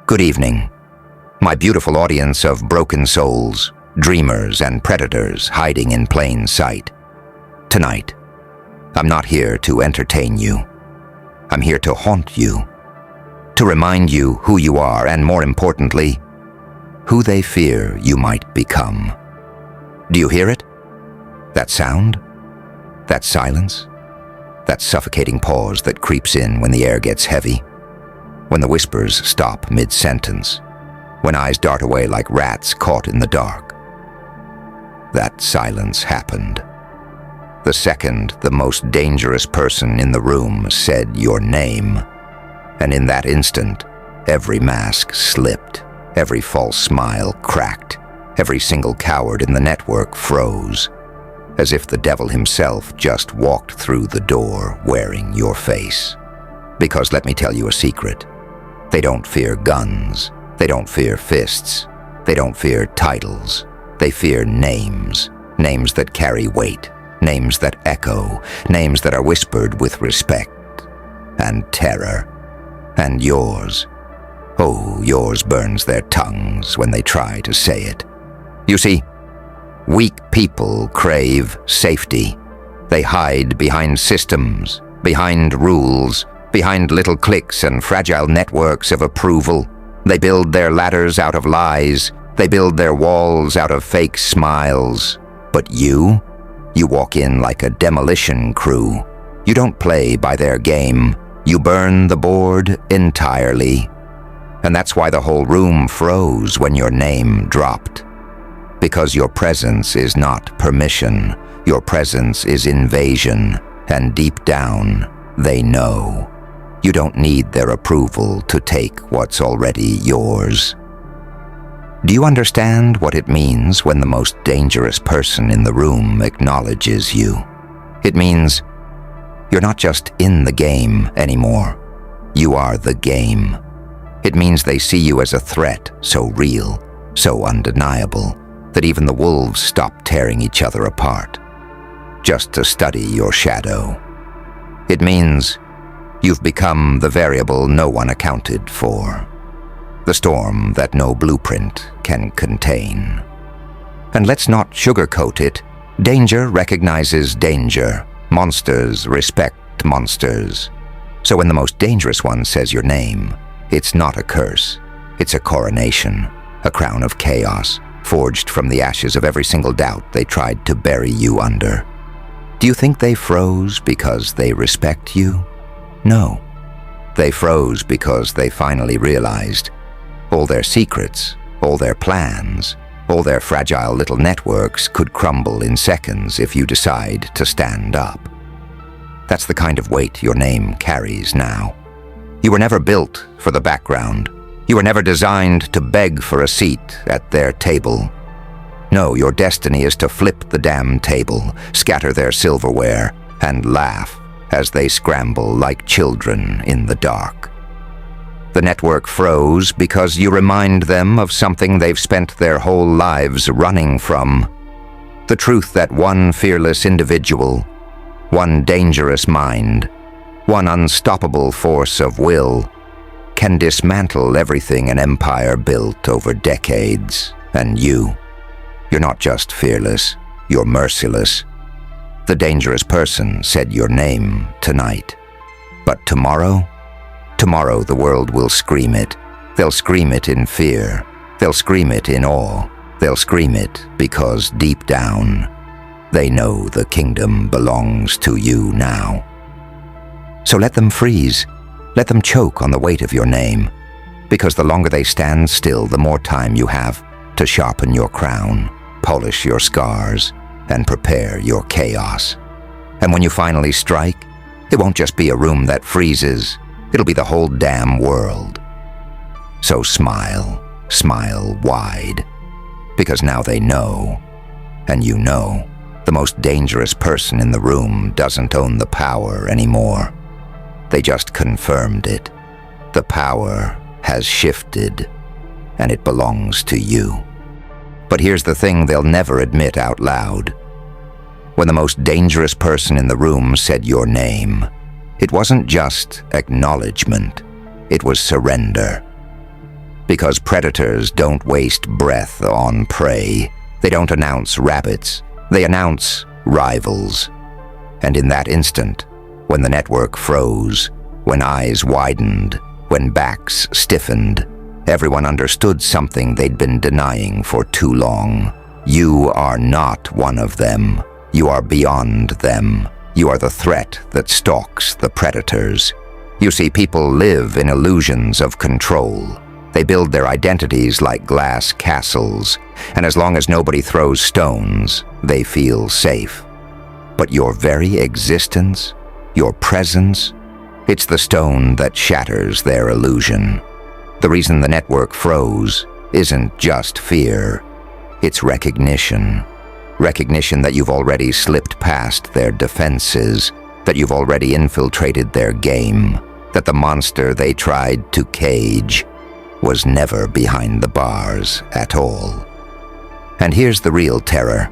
Good evening, my beautiful audience of broken souls, dreamers and predators hiding in plain sight. Tonight, I'm not here to entertain you. I'm here to haunt you, to remind you who you are and, more importantly, who they fear you might become. Do you hear it? That sound? That silence? That suffocating pause that creeps in when the air gets heavy? When the whispers stop mid-sentence? When eyes dart away like rats caught in the dark? That silence happened. The second the most dangerous person in the room said your name. And in that instant, every mask slipped, every false smile cracked, every single coward in the network froze, as if the devil himself just walked through the door wearing your face. Because let me tell you a secret. They don't fear guns. They don't fear fists. They don't fear titles. They fear names. Names that carry weight. Names that echo. Names that are whispered with respect and terror. And yours. Oh, yours burns their tongues when they try to say it. You see, weak people crave safety. They hide behind systems, behind rules, behind little cliques and fragile networks of approval. They build their ladders out of lies. They build their walls out of fake smiles. But you walk in like a demolition crew. You don't play by their game. You burn the board entirely. And that's why the whole room froze when your name dropped. Because your presence is not permission. Your presence is invasion. And deep down, they know. You don't need their approval to take what's already yours. Do you understand what it means when the most dangerous person in the room acknowledges you? It means you're not just in the game anymore. You are the game. It means they see you as a threat so real, so undeniable, that even the wolves stop tearing each other apart, just to study your shadow. It means you've become the variable no one accounted for, the storm that no blueprint can contain. And let's not sugarcoat it. Danger recognizes danger. Monsters respect monsters. So when the most dangerous one says your name, it's not a curse. It's a coronation, a crown of chaos, forged from the ashes of every single doubt they tried to bury you under. Do you think they froze because they respect you? No. They froze because they finally realized all their secrets, all their plans, all their fragile little networks could crumble in seconds if you decide to stand up. That's the kind of weight your name carries now. You were never built for the background. You were never designed to beg for a seat at their table. No, your destiny is to flip the damn table, scatter their silverware, and laugh as they scramble like children in the dark. The network froze because you remind them of something they've spent their whole lives running from. The truth that one fearless individual, one dangerous mind, one unstoppable force of will can dismantle everything an empire built over decades. And you're not just fearless, you're merciless. The dangerous person said your name tonight. But tomorrow the world will scream it. They'll scream it in fear. They'll scream it in awe. They'll scream it because deep down, they know the kingdom belongs to you now. So let them freeze. Let them choke on the weight of your name. Because the longer they stand still, the more time you have to sharpen your crown, polish your scars, and prepare your chaos. And when you finally strike, it won't just be a room that freezes. It'll be the whole damn world. So smile, smile wide. Because now they know, and you know, the most dangerous person in the room doesn't own the power anymore. They just confirmed it. The power has shifted, and it belongs to you. But here's the thing they'll never admit out loud. When the most dangerous person in the room said your name, it wasn't just acknowledgement, it was surrender. Because predators don't waste breath on prey. They don't announce rabbits. They announce rivals. And in that instant, when the network froze, when eyes widened, when backs stiffened, everyone understood something they'd been denying for too long. You are not one of them. You are beyond them. You are the threat that stalks the predators. You see, people live in illusions of control. They build their identities like glass castles, and as long as nobody throws stones, they feel safe. But your very existence, your presence, it's the stone that shatters their illusion. The reason the network froze isn't just fear, it's recognition. Recognition that you've already slipped past their defenses, that you've already infiltrated their game, that the monster they tried to cage was never behind the bars at all. And here's the real terror.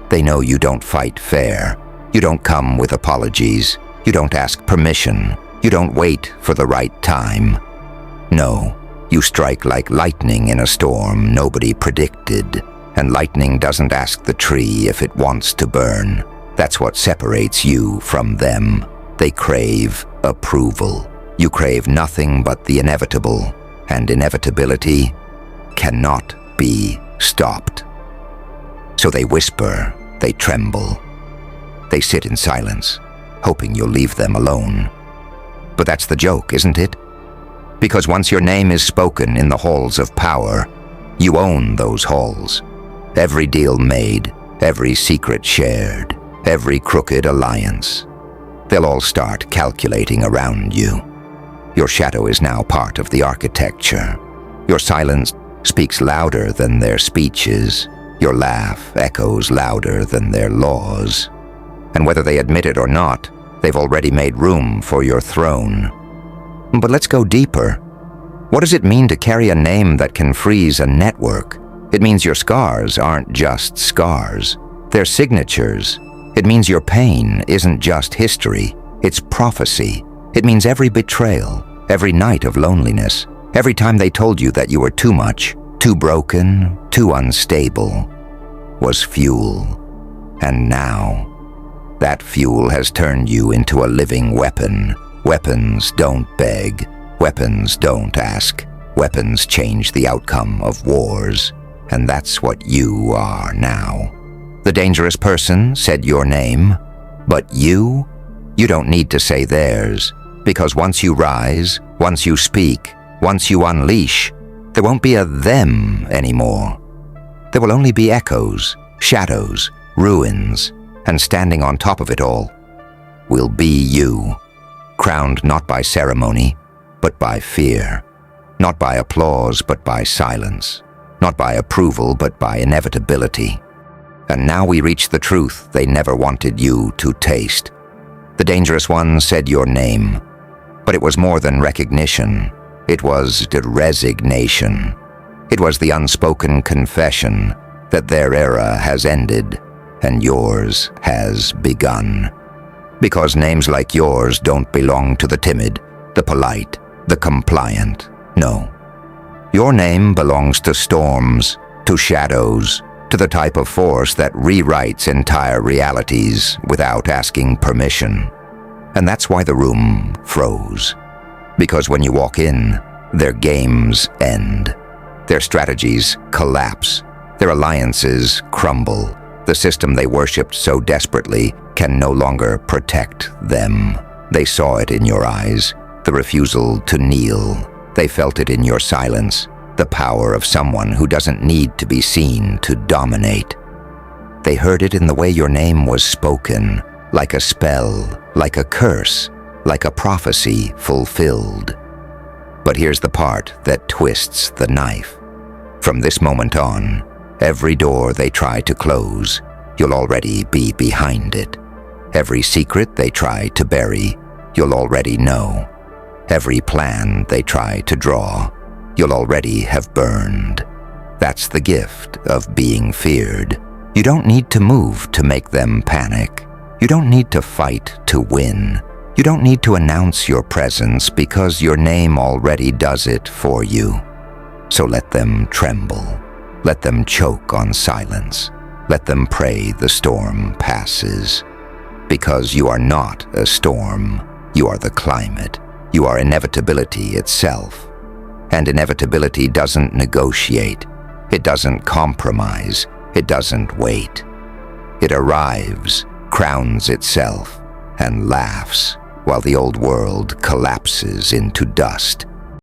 They know you don't fight fair. You don't come with apologies. You don't ask permission. You don't wait for the right time. No, you strike like lightning in a storm nobody predicted. And lightning doesn't ask the tree if it wants to burn. That's what separates you from them. They crave approval. You crave nothing but the inevitable, and inevitability cannot be stopped. So they whisper, they tremble. They sit in silence, hoping you'll leave them alone. But that's the joke, isn't it? Because once your name is spoken in the halls of power, you own those halls. Every deal made, every secret shared, every crooked alliance. They'll all start calculating around you. Your shadow is now part of the architecture. Your silence speaks louder than their speeches. Your laugh echoes louder than their laws. And whether they admit it or not, they've already made room for your throne. But let's go deeper. What does it mean to carry a name that can freeze a network? It means your scars aren't just scars. They're signatures. It means your pain isn't just history. It's prophecy. It means every betrayal, every night of loneliness, every time they told you that you were too much, too broken, too unstable, was fuel. And now, that fuel has turned you into a living weapon. Weapons don't beg. Weapons don't ask. Weapons change the outcome of wars. And that's what you are now. The dangerous person said your name, but you don't need to say theirs, because once you rise, once you speak, once you unleash, there won't be a them anymore. There will only be echoes, shadows, ruins, and standing on top of it all will be you, crowned not by ceremony, but by fear, not by applause, but by silence, not by approval, but by inevitability. And now we reach the truth they never wanted you to taste. The dangerous one said your name, but it was more than recognition. It was resignation. It was the unspoken confession that their era has ended and yours has begun. Because names like yours don't belong to the timid, the polite, the compliant. No. Your name belongs to storms, to shadows, to the type of force that rewrites entire realities without asking permission. And that's why the room froze. Because when you walk in, their games end. Their strategies collapse. Their alliances crumble. The system they worshipped so desperately can no longer protect them. They saw it in your eyes, the refusal to kneel. They felt it in your silence, the power of someone who doesn't need to be seen to dominate. They heard it in the way your name was spoken, like a spell, like a curse, like a prophecy fulfilled. But here's the part that twists the knife. From this moment on, every door they try to close, you'll already be behind it. Every secret they try to bury, you'll already know. Every plan they try to draw, you'll already have burned. That's the gift of being feared. You don't need to move to make them panic. You don't need to fight to win. You don't need to announce your presence because your name already does it for you. So let them tremble. Let them choke on silence. Let them pray the storm passes. Because you are not a storm. You are the climate. You are inevitability itself. And inevitability doesn't negotiate. It doesn't compromise. It doesn't wait. It arrives, crowns itself, and laughs while the old world collapses into dust.